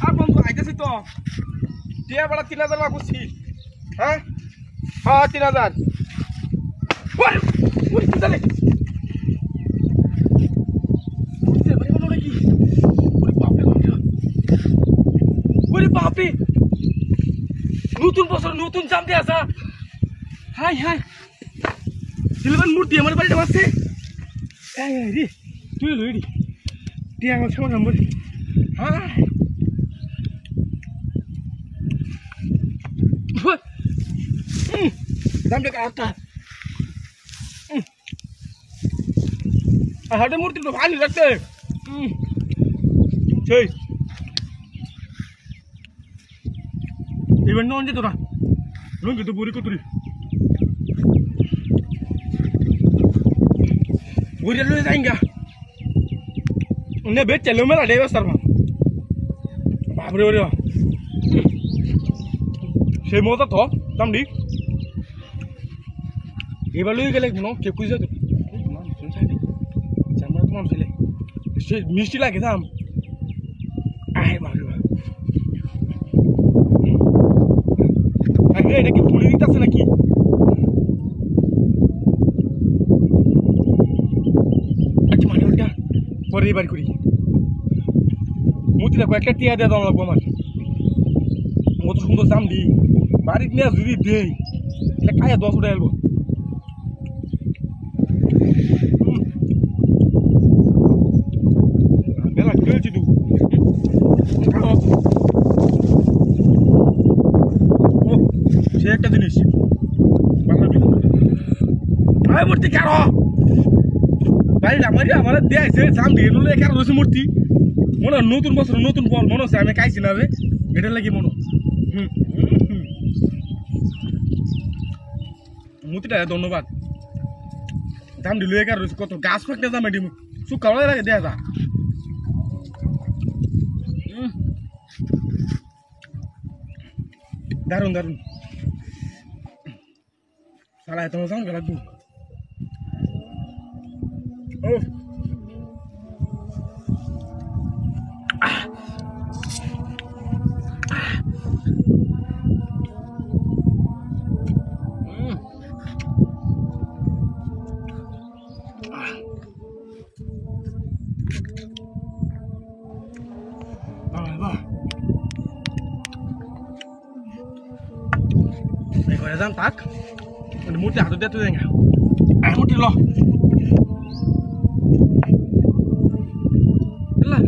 আর বন্ধু আইতেছি তো টিয়া বেড়া 3000 লাগুছি হ্যাঁ হ্যাঁ 3000 বাপরে নতুন বছর নতুন জাম দিয়ে আসা হাই হাই সিলভান মূর্তি আমার বাড়িতে আসছে রে তুই লইডি টিয়া আমার সময় নম্বর হ্যাঁ দাম টাকা আটটা হাটে মূর্তি তো ভালো লাগছে সেই এবার নন যে তোরা লঙ্কি তো বুড়ি কতুরি বুড়ি লয়ে যাইঙ্গা ने बेच चलो मेरा डेवा सर बाप रे रे से मोता तो तम दी এবার লই গেলে কোনো কে কইছে তো শুনছাই নি জামরা তোমার ছেলে সে মিষ্টি লাগে দাম আয় বাবা আরে এটা কি পুলি দিতেছে নাকি আচ্ছা মানে ওটা পরে এবার করি মুতিটা কয়েকটা টিয়া দিয়ে দাম লাগবো আমার কত সুন্দর দাম দি বাড়িতে নিয়ে যদি দেই এটা খাইয়া 10 উঠে আসবো বেলা খেয়েছি তুই সে একটা জিনিস বাংলা মূর্তি কেন বাড়ির আমার দেয়াইছে দাম দিয়ে কেন রয়েছে মূর্তি মনে হয় নতুন বছর নতুন ফল মনে হচ্ছে আমি খাইছি না রে এটার লাগি মনে মূর্তিটা ধন্যবাদ দাম দিল একার রয়েছে কত গাছ ফাঁকতে দাম এটি শুকাওয়ার লাগে দেয়া যা দারুন দারুন সারা এত মজা লাগবে ও gọi là giam tác mình muốn trả tôi tết tôi anh à một lo là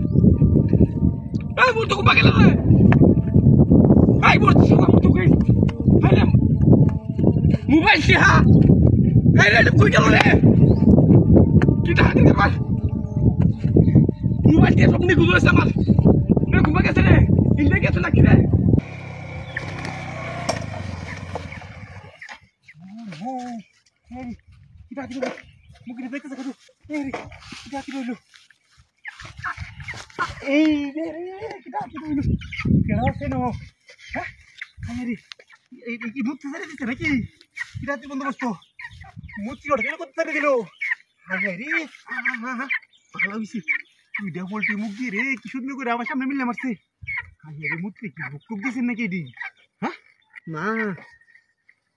ai muốn tôi cũng bắt cái này ai muốn tôi làm tôi cái hay là mobile gì hả hay là được cái này kita hati teman mobile dia sok ni gua sama dia gua pakai sini ini kita lagi deh kita dulu mungkin baik sekali kita dulu kita dulu kenapa sih no hah kayak ini mukti dari di sana ki kita tuh benda bosku mukti orang itu kota dari dulu kayak kalau bisa udah boleh mukti re kisut nih gue ramas sama milah marse kayak mukti hukum di sini kayak di hah nah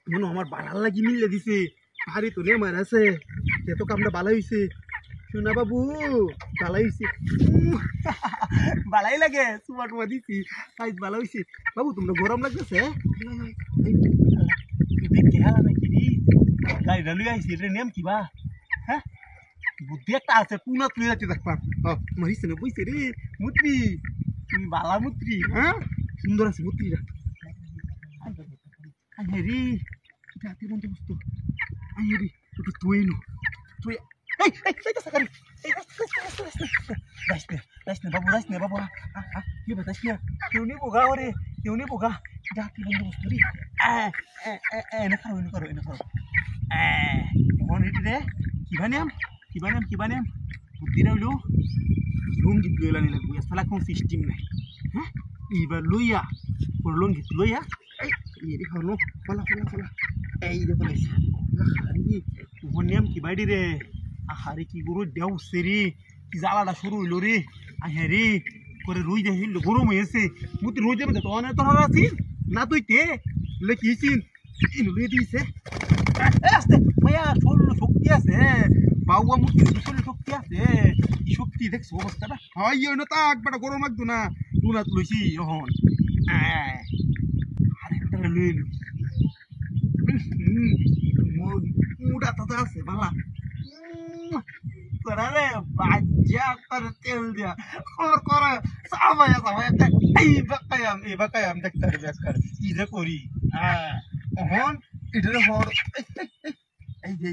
মনে আমার বাড়ার লাগি মিলে দিছে ভারী তো নিয়ে মারাছে সে তো কামটা বালা হইছে শোনা বাবু বালা হইছে বালাই লাগে সুমাট মা দিছি আজ বালা হইছে বাবু তোমরা গরম লাগতেছে দেখে হালা নাকি রে গাড়িটা লই আইছি এর নাম কি বা হ্যাঁ বুদ্ধি একটা আছে পুনাত লই যাচ্ছে দেখবাম মারিছে না বইছে রে মুত্রি তুমি বালা মুত্রি হ্যাঁ সুন্দর আছে মুত্রিটা আরে kita hati benda bos tu. Ayo di, itu tuin. Hey, saya sekali. Ras ni babu. Dia batasnya. Ini buka. Kita hati benda bos tu di. Nak karo. Mohon itu deh. Kibanam. Bukti dah lu. Long gitu lani lagu ya. Salah kau system ni. Hah? Iba lu ya. Long gitu lu ya. Ini kalau pala. এই দেখো আরে বনিয়াম কি বাইডি রে আহারে কি গুরু দেও সেরি কি জ্বালাটা শুরু হইলো রে আহে রে করে রুই দিয়ে হিল গরম হয়েছে মুতি রুই দেবে তো অনেক তোর আছিস না তুই তে লেখিছিস ইনু লুই দিছে আস্তে মায়া শরীর শক্তি আছে বাউয়া মুতি শরীর শক্তি আছে কি শক্তি দেখছ অবস্থাটা হয় ইনো তাক বড় গরম একদু না তুনা তুলছি এখন আরেকটা লুই মুডা তো আছে বালা করে বাজ্যা করে তেল দিয়া করে সাবায়া এই বাকায়াম দেখতে বেকার কি যে করি এখন এটা হর এই যে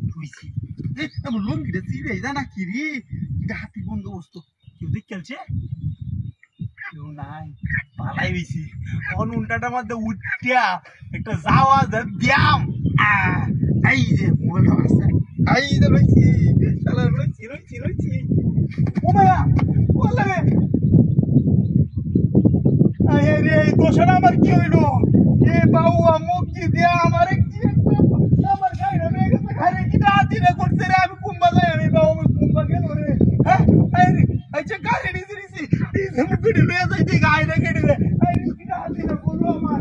তুইছি আমার লঙ্গিটা চিড়ে জানা কি রে এটা হাতি বন্দোবস্ত কেউ দেখ খেলছে কেউ নাই পালাই হয়েছি এখন উল্টাটার মধ্যে উঠিয়া একটা যাওয়া ব্যায়াম এই যে মোবাইল আছে এই যে রয়েছি শালা রয়েছি ও মায়া ও লাগে আরে রে দোষটা আমার কি হইলো এ বাউয়া মুক্তি দিয়া আমারে কি আমার গাইরা মেয়ে গেছে ঘরে কি রাতি না করতে রে আমি কুম্বা যাই আমি বাউ আমি কুম্বা গেল রে হ্যাঁ আরে আচ্ছা গাড়ি নিছি এই মুক্তি লয়ে যাইতে গাইরা কেটে রে আরে কি রাতি না বললো আমার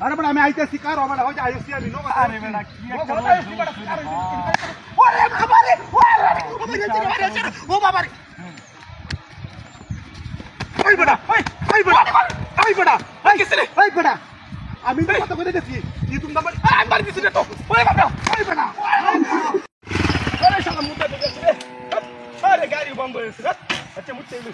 আরে বড় আমি আইতেছি কার আমার হইছে আইছি আমি নো আরে বেটা কি একটা ওরে বাবা রে ও বাবা রে ওই বেটা ওই বেটা কিসে রে ওই বেটা আমি তো কথা কইতে দিছি কি তুমি নাম্বার আমি মার দিছি রে তো ওই বাবা ওই বেটা আরে শালা মুতা দিছে রে আরে গাড়ি বন্ধ হয়েছে রে আচ্ছা মুতে এলু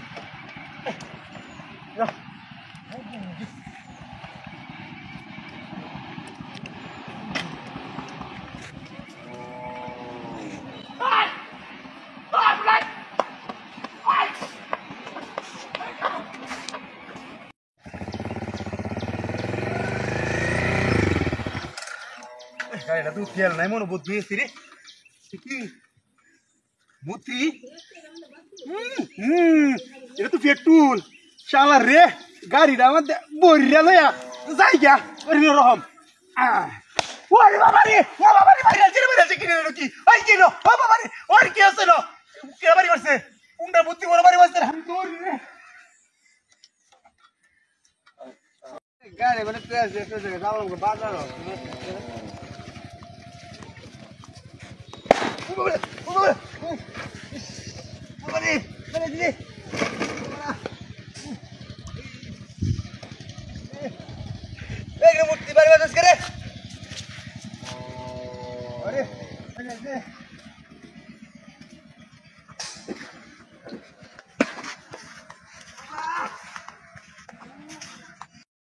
গাড়িটা তুই তেল নাই মনে বোধ হয়েছি রে কি মুতি এটা তো পেট্রোল শালা রে গাড়িটা আমার বরিয়া লয়া যাই গা রহম ওই বাবা রে ভাই আছে কিনে কি ওই কিনো ও বাবা রে ওর কি আছে না কে বাড়ি করছে কোনটা বুদ্ধি বড় বাড়ি বসছে আমি দৌড় রে গাড়ি মানে ক্র্যাশ একটা জায়গা যাও বাজার ও বাবা রে